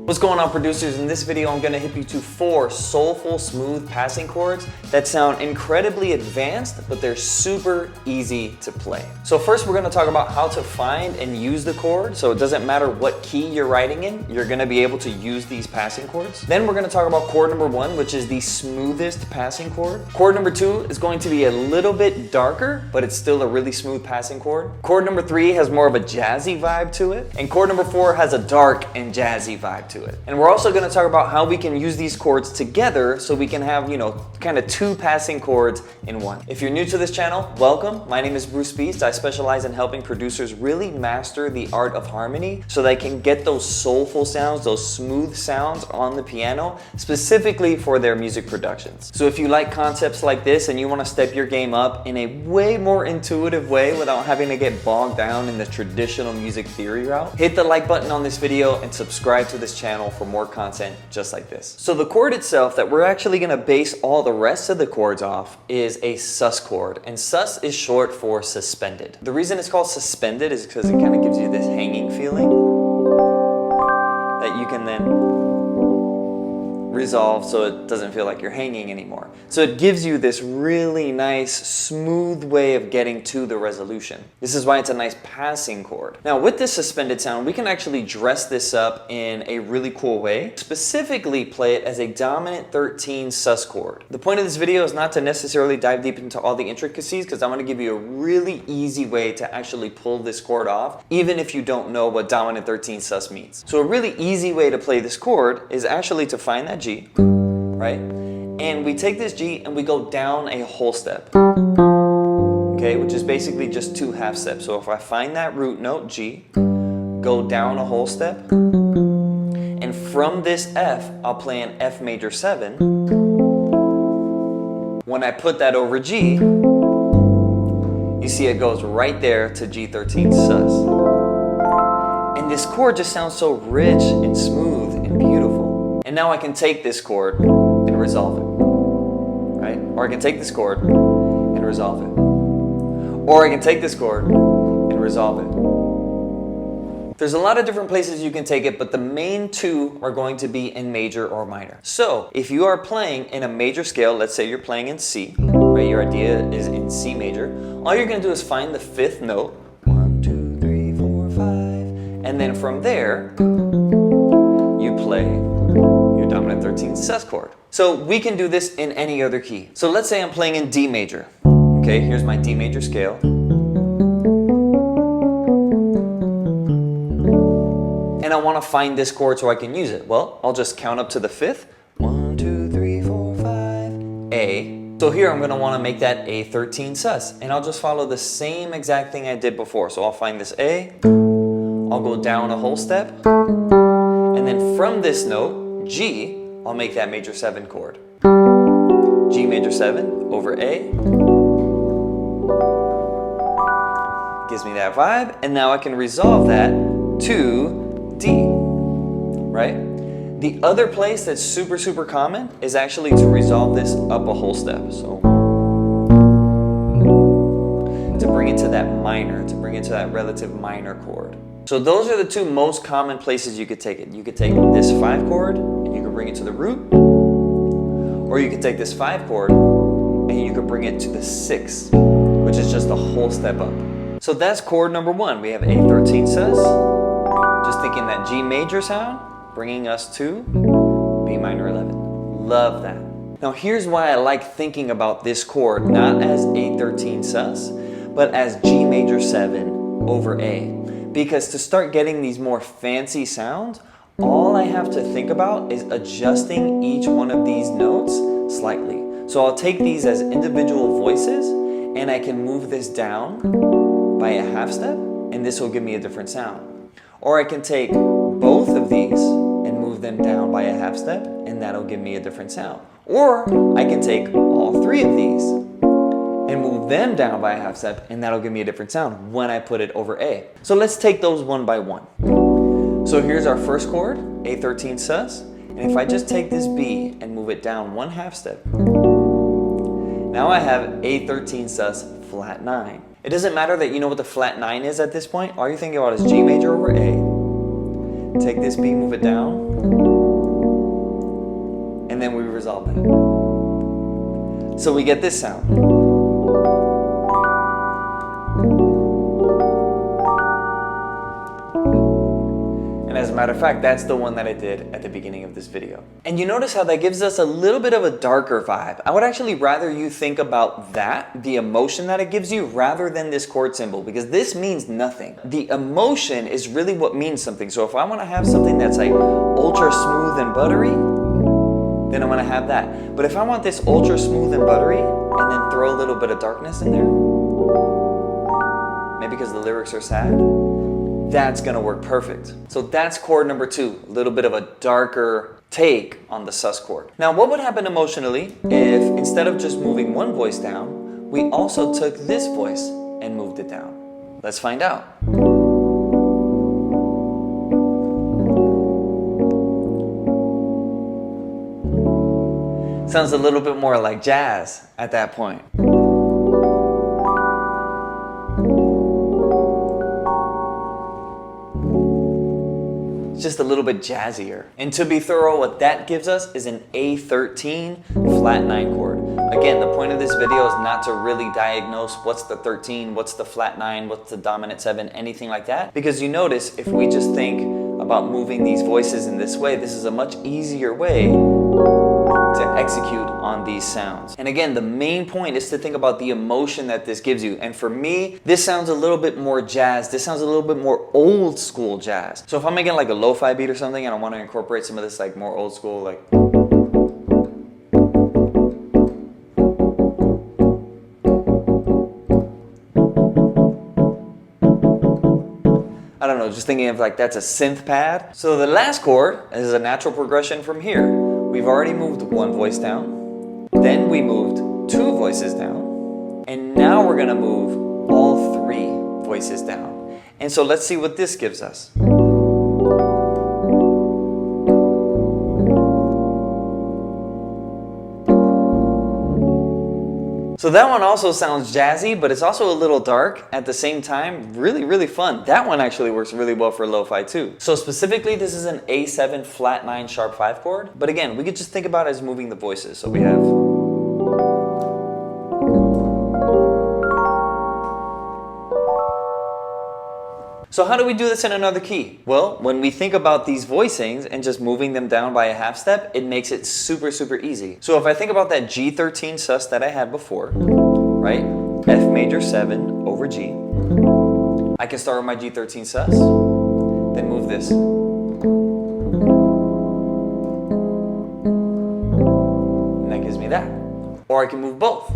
What's going on, producers? In this video I'm going to hit you to 4 soulful smooth passing chords that sound incredibly advanced, but they're super easy to play. So first we're going to talk about how to find and use the chord, so it doesn't matter what key you're writing in, you're going to be able to use these passing chords. Then we're going to talk about chord number 1, which is the smoothest passing chord. Chord number 2 is going to be a little bit darker, but it's still a really smooth passing chord. Chord number 3 has more of a jazzy vibe to it, and chord number 4 has a dark and jazzy vibe to it. And we're also going to talk about how we can use these chords together so we can have, kind of 2 passing chords in one. If you're new to this channel, welcome. My name is BruceBeats. I specialize in helping producers really master the art of harmony so they can get those soulful sounds, those smooth sounds on the piano, specifically for their music productions. So if you like concepts like this and you want to step your game up in a way more intuitive way without having to get bogged down in the traditional music theory route, hit the like button on this video and subscribe to this channel for more content just like this. So the chord itself that we're actually going to base all the rest of the chords off is a sus chord, and sus is short for suspended. The reason it's called suspended is because it kind of gives you this hanging feeling that you can then resolve so it doesn't feel like you're hanging anymore. So it gives you this really nice, smooth way of getting to the resolution. This is why it's a nice passing chord. Now with this suspended sound, we can actually dress this up in a really cool way. Specifically play it as a dominant 13 sus chord. The point of this video is not to necessarily dive deep into all the intricacies, because I'm going to give you a really easy way to actually pull this chord off, even if you don't know what dominant 13 sus means. So a really easy way to play this chord is actually to find that G, right? And we take this G and we go down a whole step, okay, which is basically just 2 half steps. So if I find that root note, G, go down a whole step, and from this F, I'll play an F major 7. When I put that over G, you see it goes right there to G13 sus. And this chord just sounds so rich and smooth and beautiful. And now I can take this chord and resolve it, right? Or I can take this chord and resolve it. Or I can take this chord and resolve it. There's a lot of different places you can take it, but the main 2 are going to be in major or minor. So if you are playing in a major scale, let's say you're playing in C, right? Your idea is in C major. All you're going to do is find the 5th note, 1, 2, 3, 4, 5, and then from there, you play your dominant 13 sus chord. So we can do this in any other key. So let's say I'm playing in D major. Okay, here's my D major scale. And I want to find this chord so I can use it. Well, I'll just count up to the 5th. 1, 2, 3, 4, 5, A. So here I'm going to want to make that a 13 sus. And I'll just follow the same exact thing I did before. So I'll find this A. I'll go down a whole step. And then from this note, G, I'll make that major 7 chord. G major 7 over A. Gives me that vibe. And now I can resolve that to D, right? The other place that's super, super common is actually to resolve this up a whole step. So to bring it to that minor, to bring it to that relative minor chord. So those are the 2 most common places you could take it. You could take this 5 chord and you could bring it to the root, or you could take this 5 chord and you could bring it to the 6, which is just a whole step up. So that's chord number 1. We have a 13 sus, just thinking that G major sound, bringing us to B minor 11. Love that. Now here's why I like thinking about this chord not as a 13 sus, but as G major 7 over A. Because to start getting these more fancy sounds, all I have to think about is adjusting each one of these notes slightly. So I'll take these as individual voices and I can move this down by a half step and this will give me a different sound. Or I can take both of these and move them down by a half step and that'll give me a different sound. Or I can take all 3 of these and move them down by a half step and that'll give me a different sound when I put it over A. So let's take those one by one. So here's our first chord, a 13 sus, and if I just take this B and move it down 1 half step, now I have a 13 sus flat 9. It doesn't matter that you know what the flat 9 is at this point. All you're thinking about is G major over A, take this beat, move it down, and then we resolve that. So we get this sound. And as a matter of fact, that's the one that I did at the beginning of this video. And you notice how that gives us a little bit of a darker vibe. I would actually rather you think about that, the emotion that it gives you, rather than this chord symbol, because this means nothing. The emotion is really what means something. So if I want to have something that's like ultra smooth and buttery, then I'm going to have that. But if I want this ultra smooth and buttery, and then throw a little bit of darkness in there, maybe because the lyrics are sad, that's gonna work perfect. So that's chord number 2, a little bit of a darker take on the sus chord. Now what would happen emotionally if instead of just moving one voice down, we also took this voice and moved it down? Let's find out. Sounds a little bit more like jazz at that point. Just a little bit jazzier. And to be thorough, what that gives us is an A13 flat 9 chord. Again, the point of this video is not to really diagnose what's the 13, what's the flat 9, what's the dominant 7, anything like that. Because you notice, if we just think about moving these voices in this way, this is a much easier way to execute on these sounds. And again, the main point is to think about the emotion that this gives you. And for me, this sounds a little bit more jazz. This sounds a little bit more old school jazz. So if I'm making like a lo-fi beat or something and I want to incorporate some of this like more old school, like I don't know, just thinking of like that's a synth pad. So the last chord is a natural progression from here. We've already moved one voice down, then we moved 2 voices down, and now we're gonna move all 3 voices down. And so let's see what this gives us. So that one also sounds jazzy, but it's also a little dark at the same time. Really, really fun. That one actually works really well for lo-fi too. So specifically, this is an A7 flat 9 sharp 5 chord. But again, we could just think about it as moving the voices. So we have. So how do we do this in another key? Well, when we think about these voicings and just moving them down by a half step, it makes it super, super easy. So if I think about that G13 sus that I had before, right? F major 7 over G. I can start with my G13 sus, then move this. And that gives me that. Or I can move both.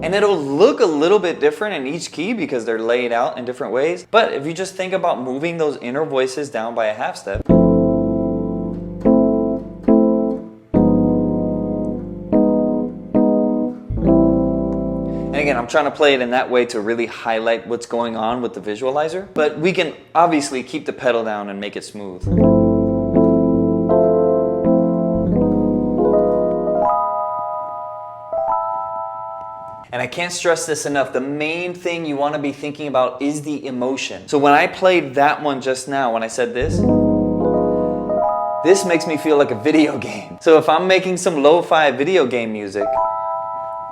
And it'll look a little bit different in each key because they're laid out in different ways. But if you just think about moving those inner voices down by a half step. And again, I'm trying to play it in that way to really highlight what's going on with the visualizer. But we can obviously keep the pedal down and make it smooth. And I can't stress this enough, the main thing you want to be thinking about is the emotion. So when I played that one just now, when I said this makes me feel like a video game. So if I'm making some lo-fi video game music,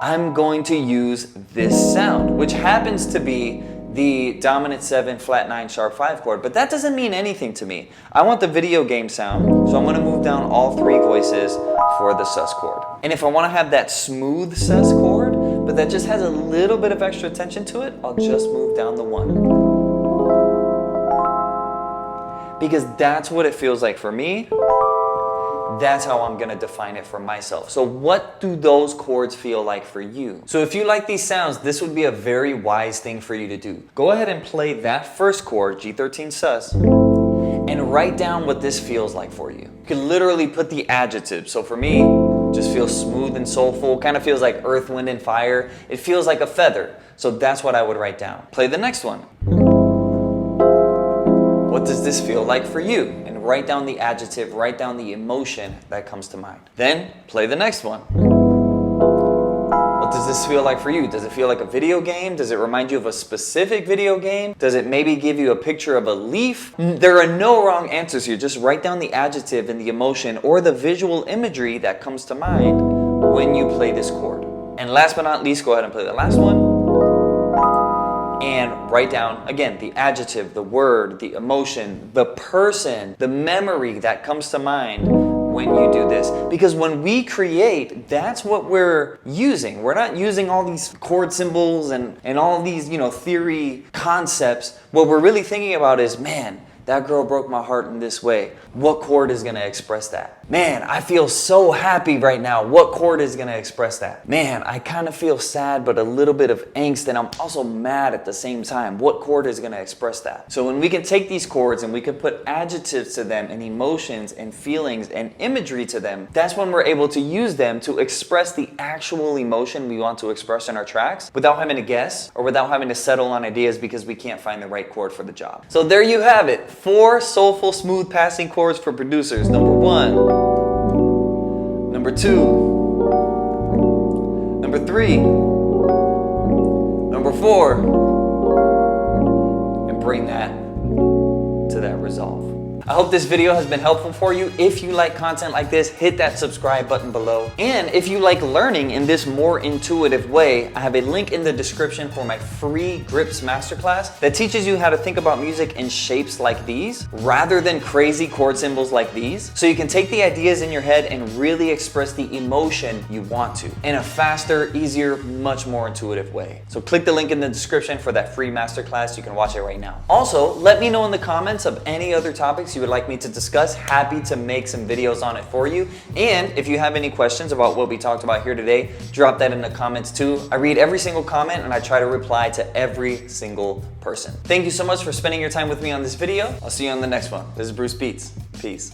I'm going to use this sound, which happens to be the dominant 7 flat 9 sharp 5 chord, but that doesn't mean anything to me. I want the video game sound, so I'm going to move down all 3 voices for the sus chord. And if I want to have that smooth sus chord, but that just has a little bit of extra tension to it, I'll just move down the 1. Because that's what it feels like for me. That's how I'm gonna define it for myself. So what do those chords feel like for you? So if you like these sounds, this would be a very wise thing for you to do. Go ahead and play that first chord, G13 sus, and write down what this feels like for you. You can literally put the adjectives. So for me, just feels smooth and soulful, kind of feels like earth, wind, and fire. It feels like a feather. So that's what I would write down. Play the next one. What does this feel like for you? And write down the adjective, write down the emotion that comes to mind. Then play the next one. What does this feel like for you? Does it feel like a video game? Does it remind you of a specific video game? Does it maybe give you a picture of a leaf? There are no wrong answers here. Just write down the adjective and the emotion or the visual imagery that comes to mind when you play this chord. And last but not least, go ahead and play the last one. And write down, again, the adjective, the word, the emotion, the person, the memory that comes to mind when you do this. Because when we create, that's what we're using. We're not using all these chord symbols and all of these, theory concepts. What we're really thinking about is, man, that girl broke my heart in this way. What chord is gonna express that? Man, I feel so happy right now. What chord is gonna express that? Man, I kind of feel sad, but a little bit of angst, and I'm also mad at the same time. What chord is gonna express that? So when we can take these chords and we can put adjectives to them and emotions and feelings and imagery to them, that's when we're able to use them to express the actual emotion we want to express in our tracks without having to guess or without having to settle on ideas because we can't find the right chord for the job. So there you have it. 4 soulful, smooth passing chords for producers. Number 1. Number 2. Number 3. Number 4. And bring that to that resolve. I hope this video has been helpful for you. If you like content like this, hit that subscribe button below. And if you like learning in this more intuitive way, I have a link in the description for my free Grips Masterclass that teaches you how to think about music in shapes like these, rather than crazy chord symbols like these, so you can take the ideas in your head and really express the emotion you want to in a faster, easier, much more intuitive way. So click the link in the description for that free masterclass. You can watch it right now. Also, let me know in the comments of any other topics you would like me to discuss. Happy to make some videos on it for you. And if you have any questions about what we talked about here today, drop that in the comments too. I read every single comment and I try to reply to every single person. Thank you so much for spending your time with me on this video. I'll see you on the next one. This is Bruce Beats. Peace.